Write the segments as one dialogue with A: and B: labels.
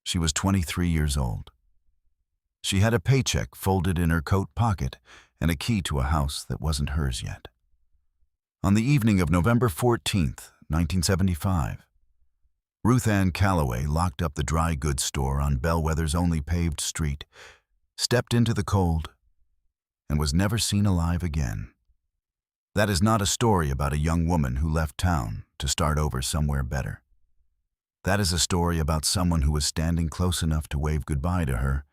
A: She was 23 years old. She had a paycheck folded in her coat pocket and a key to a house that wasn't hers yet. On the evening of November 14th, 1975, Ruth Ann Calloway locked up the dry goods store on Bellwether's only paved street, stepped into the cold, and was never seen alive again. That is not a story about a young woman who left town to start over somewhere better. That is a story about someone who was standing close enough to wave goodbye to her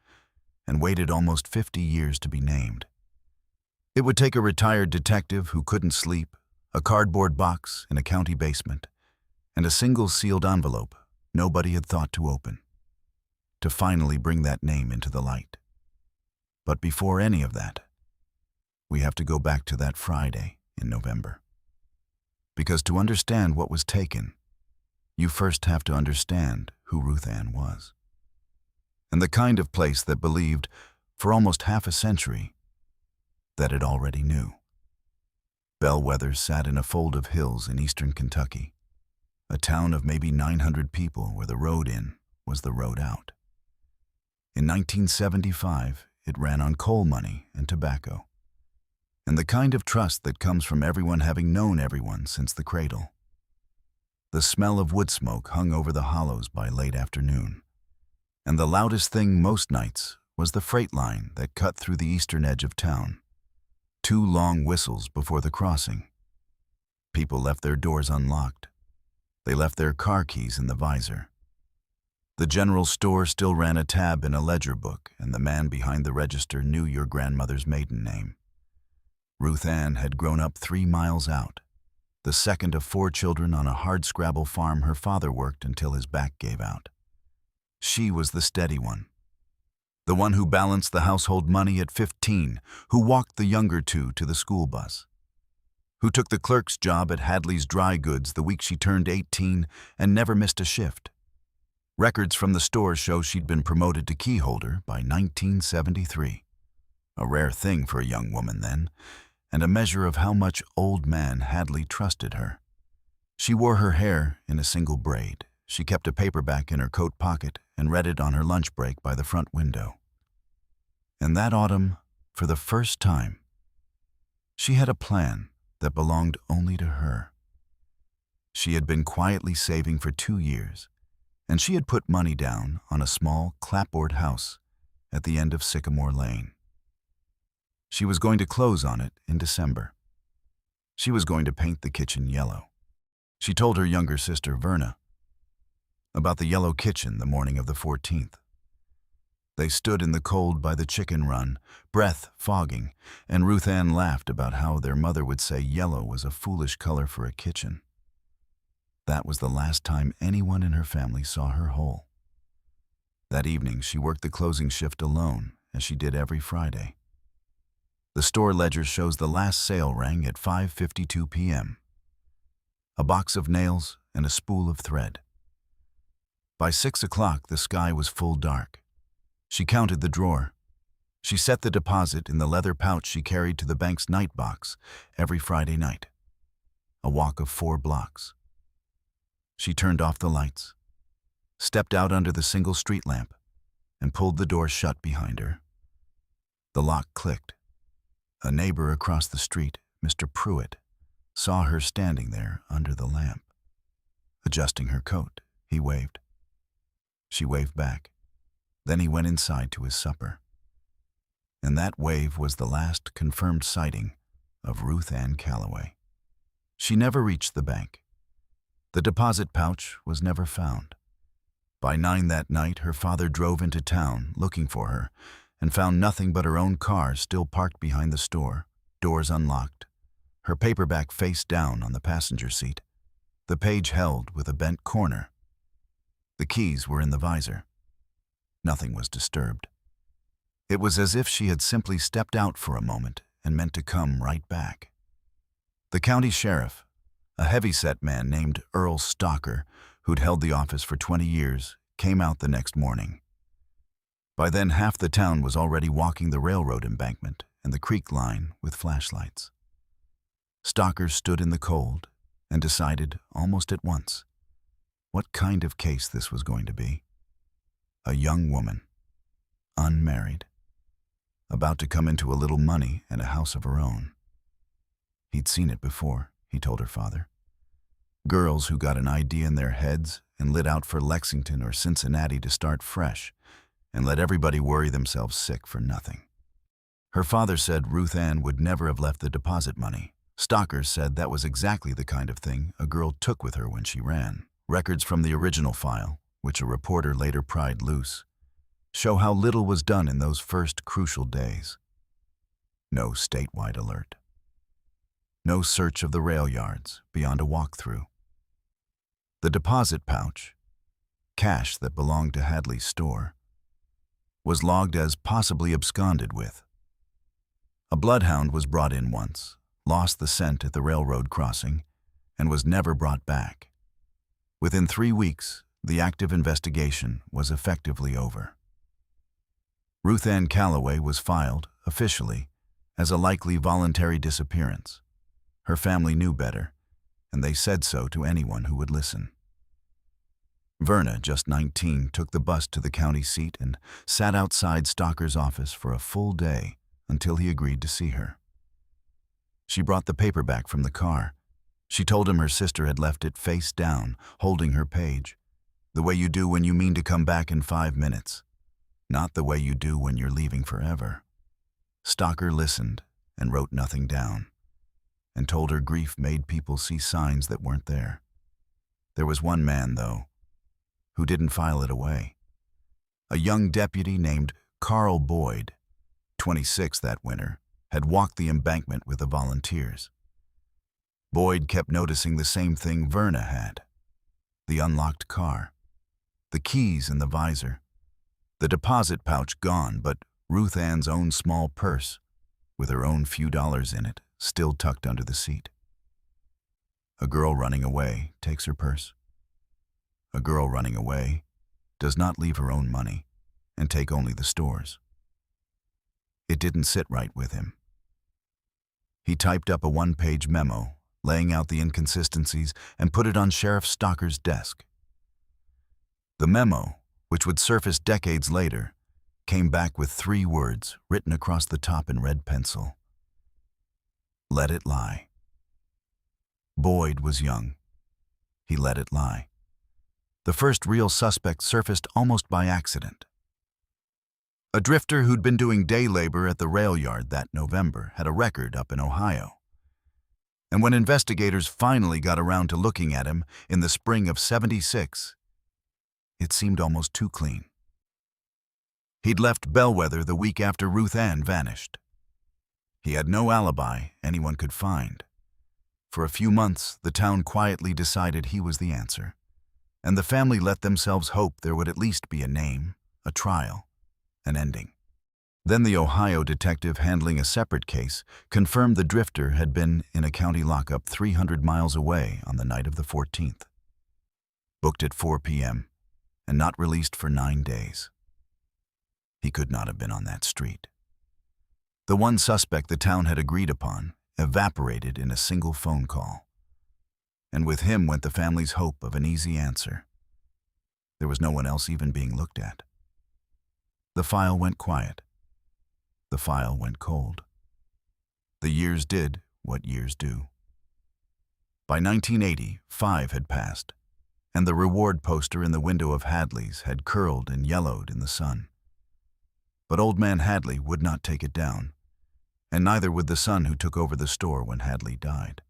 A: and waited almost 50 years to be named. It would take a retired detective who couldn't sleep, a cardboard box in a county basement, and a single sealed envelope nobody had thought to open, to finally bring that name into the light. But before any of that, we have to go back to that Friday in November. Because to understand what was taken, you first have to understand who Ruth Ann was. And the kind of place that believed, for almost half a century, that it already knew. Bellwether sat in a fold of hills in eastern Kentucky, a town of maybe 900 people where the road in was the road out. In 1975, it ran on coal money and tobacco, and the kind of trust that comes from everyone having known everyone since the cradle. The smell of wood smoke hung over the hollows by late afternoon, and the loudest thing most nights was the freight line that cut through the eastern edge of town. 2 long whistles before the crossing. People left their doors unlocked. They left their car keys in the visor. The general store still ran a tab in a ledger book, and the man behind the register knew your grandmother's maiden name. Ruth Ann had grown up 3 miles out, the second of 4 children on a hardscrabble farm her father worked until his back gave out. She was the steady one. The one who balanced the household money at 15, who walked the younger 2 to the school bus, who took the clerk's job at Hadley's Dry Goods the week she turned 18 and never missed a shift. Records from the store show she'd been promoted to key holder by 1973. A rare thing for a young woman then, and a measure of how much old man Hadley trusted her. She wore her hair in a single braid. She kept a paperback in her coat pocket and read it on her lunch break by the front window. And that autumn, for the first time, she had a plan that belonged only to her. She had been quietly saving for 2 years, and she had put money down on a small clapboard house at the end of Sycamore Lane. She was going to close on it in December. She was going to paint the kitchen yellow. She told her younger sister, Verna, about the yellow kitchen the morning of the 14th. They stood in the cold by the chicken run, breath fogging, and Ruth Ann laughed about how their mother would say yellow was a foolish color for a kitchen. That was the last time anyone in her family saw her whole. That evening, she worked the closing shift alone, as she did every Friday. The store ledger shows the last sale rang at 5:52 p.m. A box of nails and a spool of thread. By 6 o'clock, the sky was full dark. She counted the drawer. She set the deposit in the leather pouch she carried to the bank's night box every Friday night. A walk of 4 blocks. She turned off the lights, stepped out under the single street lamp, and pulled the door shut behind her. The lock clicked. A neighbor across the street, Mr. Pruitt, saw her standing there under the lamp. Adjusting her coat, he waved. She waved back. Then he went inside to his supper. And that wave was the last confirmed sighting of Ruth Ann Calloway. She never reached the bank. The deposit pouch was never found. By 9 that night, her father drove into town looking for her and found nothing but her own car still parked behind the store, doors unlocked, her paperback face down on the passenger seat, the page held with a bent corner. The keys were in the visor. Nothing was disturbed. It was as if she had simply stepped out for a moment and meant to come right back. The county sheriff, a heavy-set man named Earl Stalker, who'd held the office for 20 years, came out the next morning. By then, half the town was already walking the railroad embankment and the creek line with flashlights. Stalker stood in the cold and decided almost at once what kind of case this was going to be. A young woman, unmarried, about to come into a little money and a house of her own. He'd seen it before, he told her father. Girls who got an idea in their heads and lit out for Lexington or Cincinnati to start fresh and let everybody worry themselves sick for nothing. Her father said Ruth Ann would never have left the deposit money. Stockers said that was exactly the kind of thing a girl took with her when she ran. Records from the original file, which a reporter later pried loose, show how little was done in those first crucial days. No statewide alert. No search of the rail yards beyond a walkthrough. The deposit pouch, cash that belonged to Hadley's store, was logged as possibly absconded with. A bloodhound was brought in once, lost the scent at the railroad crossing, and was never brought back. Within 3 weeks, the active investigation was effectively over. Ruth Ann Calloway was filed, officially, as a likely voluntary disappearance. Her family knew better, and they said so to anyone who would listen. Verna, just 19, took the bus to the county seat and sat outside Stocker's office for a full day until he agreed to see her. She brought the paperback from the car. She told him her sister had left it face down, holding her page, the way you do when you mean to come back in 5 minutes, not the way you do when you're leaving forever. Stocker listened and wrote nothing down, and told her grief made people see signs that weren't there. There was one man, though, who didn't file it away. A young deputy named Carl Boyd, 26 that winter, had walked the embankment with the volunteers. Boyd kept noticing the same thing Verna had: the unlocked car, the keys in the visor, the deposit pouch gone, but Ruth Ann's own small purse, with her own few dollars in it, still tucked under the seat. A girl running away takes her purse. A girl running away does not leave her own money and take only the store's. It didn't sit right with him. He typed up a 1-page memo, laying out the inconsistencies, and put it on Sheriff Stocker's desk. The memo, which would surface decades later, came back with 3 words written across the top in red pencil: "Let it lie." Boyd was young. He let it lie. The first real suspect surfaced almost by accident. A drifter who'd been doing day labor at the rail yard that November had a record up in Ohio. And when investigators finally got around to looking at him in the spring of '76, it seemed almost too clean. He'd left Bellwether the week after Ruth Ann vanished. He had no alibi anyone could find. For a few months, the town quietly decided he was the answer, and the family let themselves hope there would at least be a name, a trial, an ending. Then the Ohio detective handling a separate case confirmed the drifter had been in a county lockup 300 miles away on the night of the 14th. Booked at 4 p.m. and not released for 9 days. He could not have been on that street. The one suspect the town had agreed upon evaporated in a single phone call. And with him went the family's hope of an easy answer. There was no one else even being looked at. The file went quiet. The file went cold. The years did what years do. By 1980, 5 had passed, and the reward poster in the window of Hadley's had curled and yellowed in the sun. But Old Man Hadley would not take it down, and neither would the son who took over the store when Hadley died.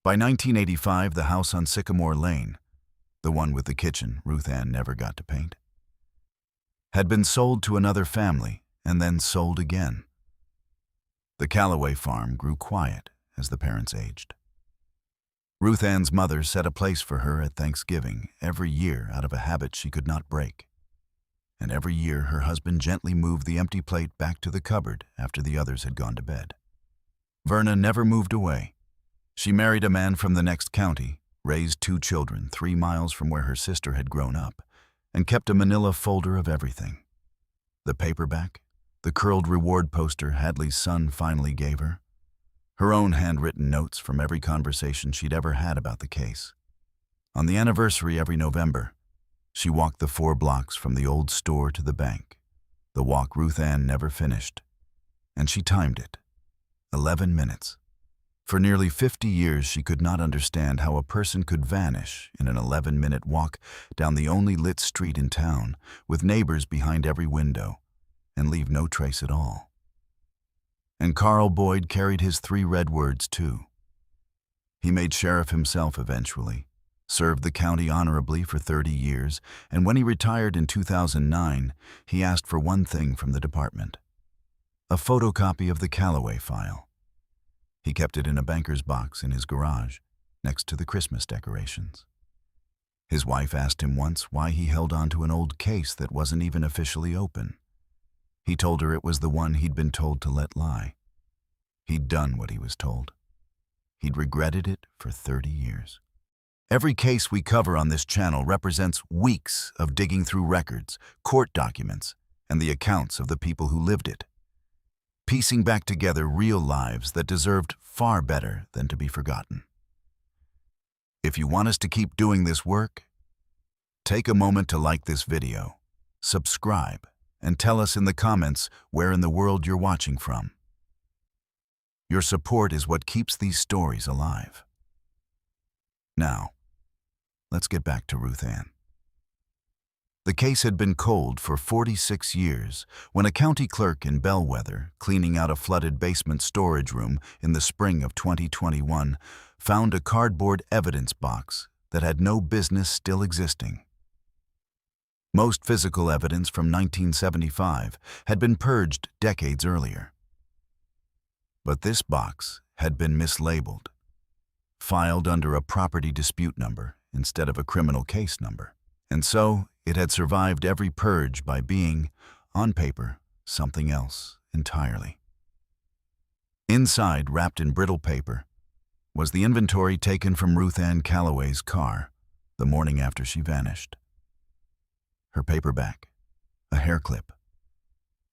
A: By 1985, the house on Sycamore Lane, the one with the kitchen Ruth Ann never got to paint, had been sold to another family and then sold again. The Calloway farm grew quiet as the parents aged. Ruth Ann's mother set a place for her at Thanksgiving every year out of a habit she could not break. And every year her husband gently moved the empty plate back to the cupboard after the others had gone to bed. Verna never moved away. She married a man from the next county, raised 2 children 3 miles from where her sister had grown up, and kept a manila folder of everything. The paperback, the curled reward poster Hadley's son finally gave her, her own handwritten notes from every conversation she'd ever had about the case. On the anniversary every November, She walked the 4 blocks from the old store to the bank, the walk Ruth Ann never finished, and she timed it. 11 minutes. For nearly 50 years, she could not understand how a person could vanish in an 11-minute walk down the only lit street in town, with neighbors behind every window, and leave no trace at all. And Carl Boyd carried his 3 red words too. He made sheriff himself eventually, served the county honorably for 30 years, and when he retired in 2009, he asked for one thing from the department: a photocopy of the Calloway file. He kept it in a banker's box in his garage, next to the Christmas decorations. His wife asked him once why he held on to an old case that wasn't even officially open. He told her it was the one he'd been told to let lie. He'd done what he was told. He'd regretted it for 30 years. Every case we cover on this channel represents weeks of digging through records, court documents, and the accounts of the people who lived it, piecing back together real lives that deserved far better than to be forgotten. If you want us to keep doing this work, take a moment to like this video, subscribe, and tell us in the comments where in the world you're watching from. Your support is what keeps these stories alive. Now, let's get back to Ruth Ann. The case had been cold for 46 years when a county clerk in Bellwether, cleaning out a flooded basement storage room in the spring of 2021, found a cardboard evidence box that had no business still existing. Most physical evidence from 1975 had been purged decades earlier. But this box had been mislabeled, filed under a property dispute number instead of a criminal case number, and so it had survived every purge by being, on paper, something else entirely. Inside, wrapped in brittle paper, was the inventory taken from Ruth Ann Calloway's car the morning after she vanished. Her paperback, a hair clip,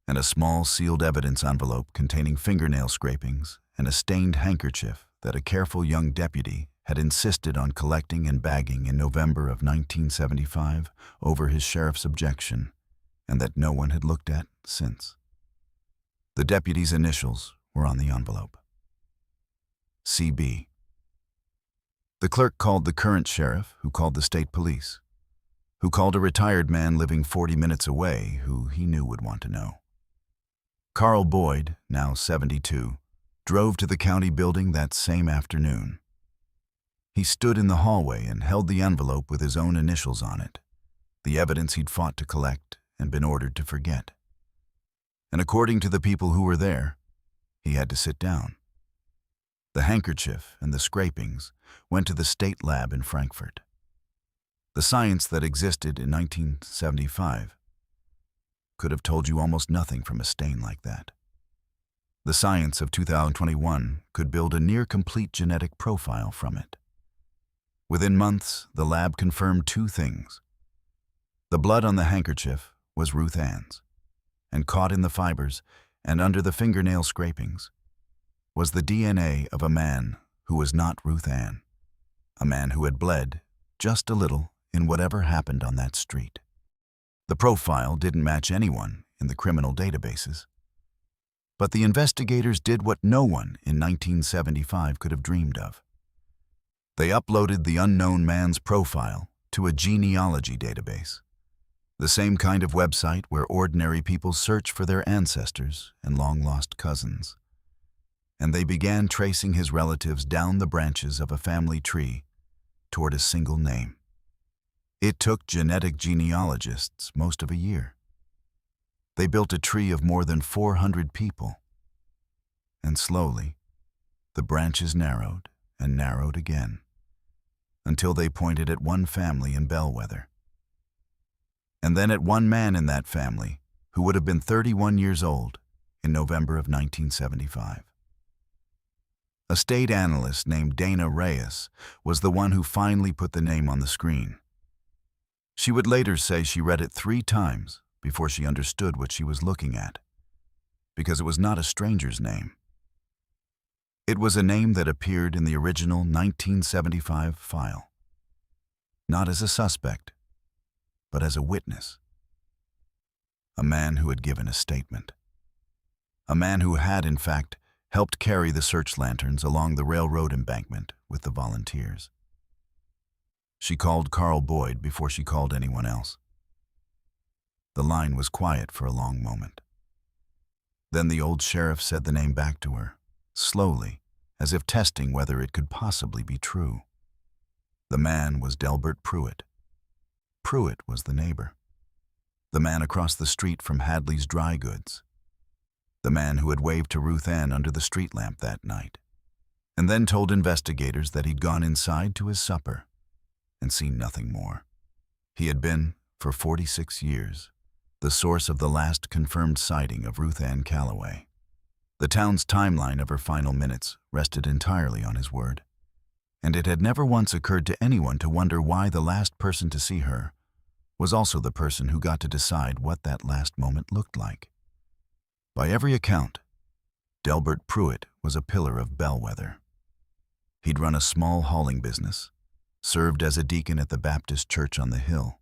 A: and a small sealed evidence envelope containing fingernail scrapings and a stained handkerchief that a careful young deputy had insisted on collecting and bagging in November of 1975 over his sheriff's objection, and that no one had looked at since. The deputy's initials were on the envelope. CB. The clerk called the current sheriff, who called the state police, who called a retired man living 40 minutes away who he knew would want to know. Carl Boyd, now 72, drove to the county building that same afternoon. He stood in the hallway and held the envelope with his own initials on it, the evidence he'd fought to collect and been ordered to forget. And according to the people who were there, he had to sit down. The handkerchief and the scrapings went to the state lab in Frankfurt. The science that existed in 1975 could have told you almost nothing from a stain like that. The science of 2021 could build a near-complete genetic profile from it. Within months, the lab confirmed 2 things. The blood on the handkerchief was Ruth Ann's, and caught in the fibers and under the fingernail scrapings was the DNA of a man who was not Ruth Ann, a man who had bled just a little in whatever happened on that street. The profile didn't match anyone in the criminal databases, but the investigators did what no one in 1975 could have dreamed of. They uploaded the unknown man's profile to a genealogy database, the same kind of website where ordinary people search for their ancestors and long-lost cousins. And they began tracing his relatives down the branches of a family tree toward a single name. It took genetic genealogists most of a year. They built a tree of more than 400 people. And slowly, the branches narrowed and narrowed again, until they pointed at one family in Bellwether. And then at one man in that family who would have been 31 years old in November of 1975. A state analyst named Dana Reyes was the one who finally put the name on the screen. She would later say she read it 3 times before she understood what she was looking at, because it was not a stranger's name. It was a name that appeared in the original 1975 file. Not as a suspect, but as a witness. A man who had given a statement. A man who had, in fact, helped carry the search lanterns along the railroad embankment with the volunteers. She called Carl Boyd before she called anyone else. The line was quiet for a long moment. Then the old sheriff said the name back to her, slowly, as if testing whether it could possibly be true. The man was Delbert Pruitt. Pruitt was the neighbor. The man across the street from Hadley's Dry Goods. The man who had waved to Ruth Ann under the street lamp that night, and then told investigators that he'd gone inside to his supper and seen nothing more. He had been, for 46 years, the source of the last confirmed sighting of Ruth Ann Calloway. The town's timeline of her final minutes rested entirely on his word, and it had never once occurred to anyone to wonder why the last person to see her was also the person who got to decide what that last moment looked like. By every account, Delbert Pruitt was a pillar of bellwether. He'd run a small hauling business, served as a deacon at the Baptist church on the hill,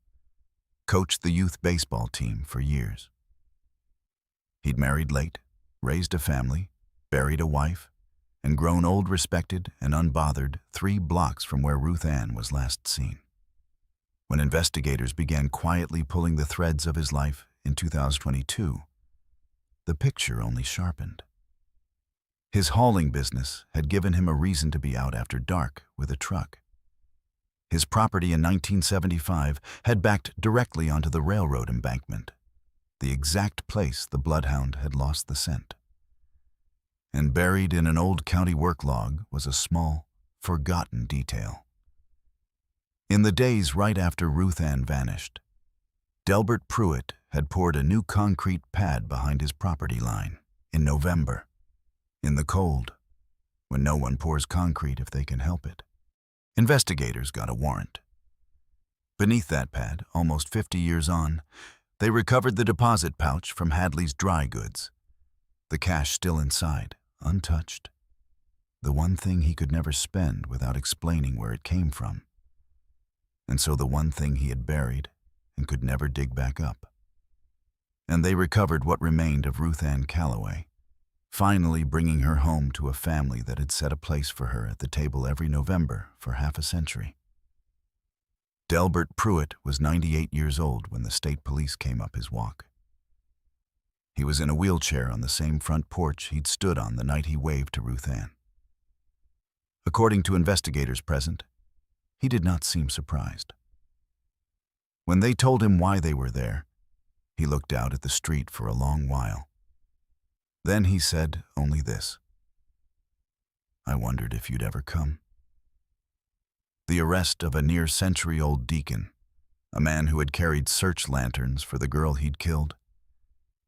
A: coached the youth baseball team for years. He'd married late, raised a family, buried a wife, and grown old, respected, and unbothered 3 blocks from where Ruth Ann was last seen. When investigators began quietly pulling the threads of his life in 2022, the picture only sharpened. His hauling business had given him a reason to be out after dark with a truck. His property in 1975 had backed directly onto the railroad embankment, the exact place the bloodhound had lost the scent. And buried in an old county work log was a small, forgotten detail. In the days right after Ruth Ann vanished, Delbert Pruitt had poured a new concrete pad behind his property line in November, in the cold, when no one pours concrete if they can help it. Investigators got a warrant. Beneath that pad, almost 50 years on, they recovered the deposit pouch from Hadley's Dry Goods, the cash still inside, untouched. The one thing he could never spend without explaining where it came from. And so the one thing he had buried and could never dig back up. And they recovered what remained of Ruth Ann Calloway, finally bringing her home to a family that had set a place for her at the table every November for half a century. Delbert Pruitt was 98 years old when the state police came up his walk. He was in a wheelchair on the same front porch he'd stood on the night he waved to Ruth Ann. According to investigators present, he did not seem surprised. When they told him why they were there, he looked out at the street for a long while. Then he said only this: "I wondered if you'd ever come." The arrest of a near-century-old deacon, a man who had carried search lanterns for the girl he'd killed,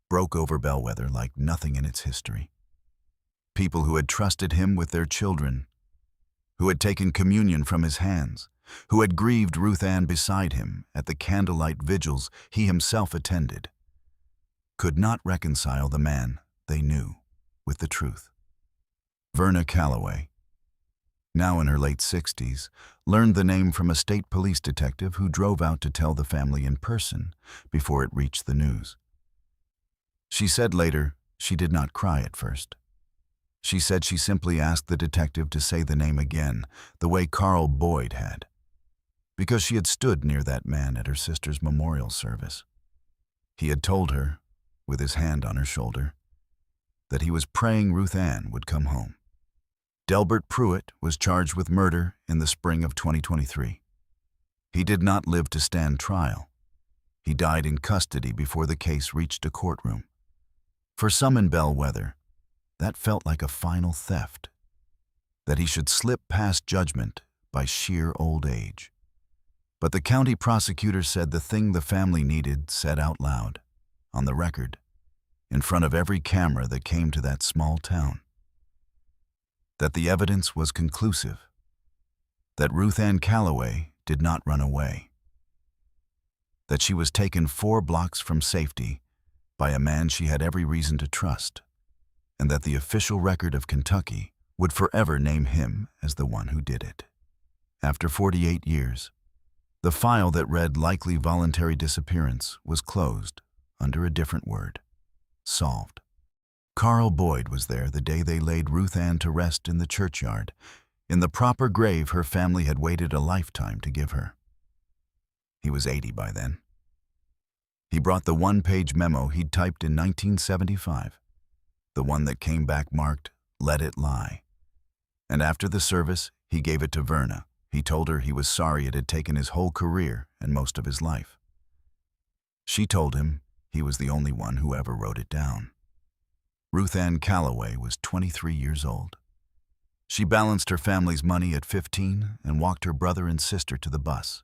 A: broke over Bellwether like nothing in its history. People who had trusted him with their children, who had taken communion from his hands, who had grieved Ruth Ann beside him at the candlelight vigils he himself attended, could not reconcile the man they knew with the truth. Verna Calloway, now in her late 60s, learned the name from a state police detective who drove out to tell the family in person before it reached the news. She said later she did not cry at first. She said she simply asked the detective to say the name again, the way Carl Boyd had, because she had stood near that man at her sister's memorial service. He had told her, with his hand on her shoulder, that he was praying Ruth Ann would come home. Delbert Pruitt was charged with murder in the spring of 2023. He did not live to stand trial. He died in custody before the case reached a courtroom. For some in Bellwether, that felt like a final theft, that he should slip past judgment by sheer old age. But the county prosecutor said the thing the family needed said out loud, on the record, in front of every camera that came to that small town, that the evidence was conclusive, that Ruth Ann Calloway did not run away, that she was taken 4 blocks from safety by a man she had every reason to trust, and that the official record of Kentucky would forever name him as the one who did it. After 48 years, The file that read likely voluntary disappearance was closed under a different word: solved. Carl Boyd was there the day they laid Ruth Ann to rest in the churchyard, in the proper grave her family had waited a lifetime to give her. He was 80 by then. He brought the one-page memo he'd typed in 1975, the one that came back marked, "Let it lie." And after the service, he gave it to Verna. He told her he was sorry it had taken his whole career and most of his life. She told him he was the only one who ever wrote it down. Ruth Ann Calloway was 23 years old. She balanced her family's money at 15 and walked her brother and sister to the bus.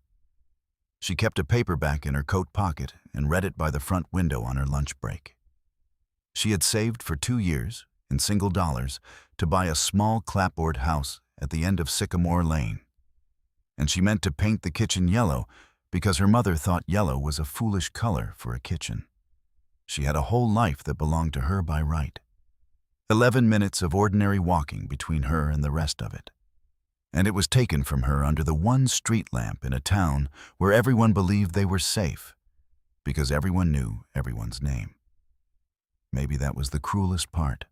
A: She kept a paperback in her coat pocket and read it by the front window on her lunch break. She had saved for 2 years, in single dollars, to buy a small clapboard house at the end of Sycamore Lane. And she meant to paint the kitchen yellow because her mother thought yellow was a foolish color for a kitchen. She had a whole life that belonged to her by right. 11 minutes of ordinary walking between her and the rest of it. And it was taken from her under the one street lamp in a town where everyone believed they were safe, because everyone knew everyone's name. Maybe that was the cruelest part.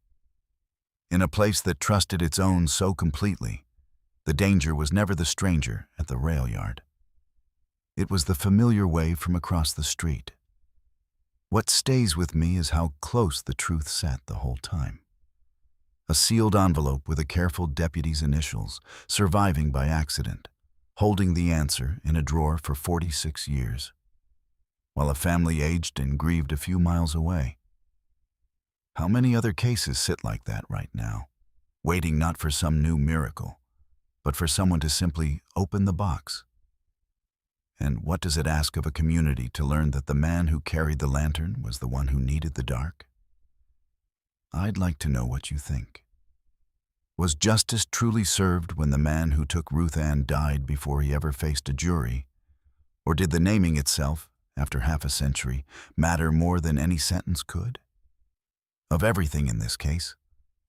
A: In a place that trusted its own so completely, the danger was never the stranger at the rail yard. It was the familiar way from across the street. What stays with me is how close the truth sat the whole time. A sealed envelope with a careful deputy's initials, surviving by accident, holding the answer in a drawer for 46 years, while a family aged and grieved a few miles away. How many other cases sit like that right now, waiting not for some new miracle, but for someone to simply open the box? And what does it ask of a community to learn that the man who carried the lantern was the one who needed the dark? I'd like to know what you think. Was justice truly served when the man who took Ruth Ann died before he ever faced a jury? Or did the naming itself, after half a century, matter more than any sentence could? Of everything in this case,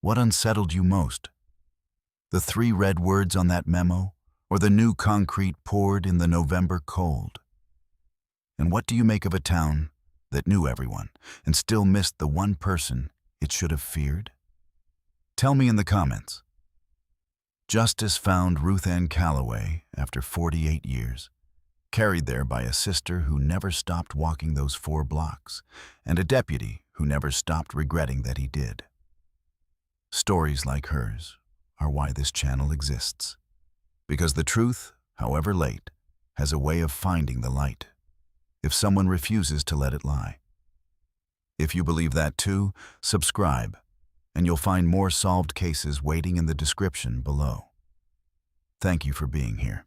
A: what unsettled you most? The 3 red words on that memo, or the new concrete poured in the November cold? And what do you make of a town that knew everyone and still missed the one person it should have feared? Tell me in the comments. Justice found Ruth Ann Calloway after 48 years, carried there by a sister who never stopped walking those 4 blocks, and a deputy who never stopped regretting that he did. Stories like hers are why this channel exists, because the truth, however late, has a way of finding the light, if someone refuses to let it lie. If you believe that too, subscribe, and you'll find more solved cases waiting in the description below. Thank you for being here.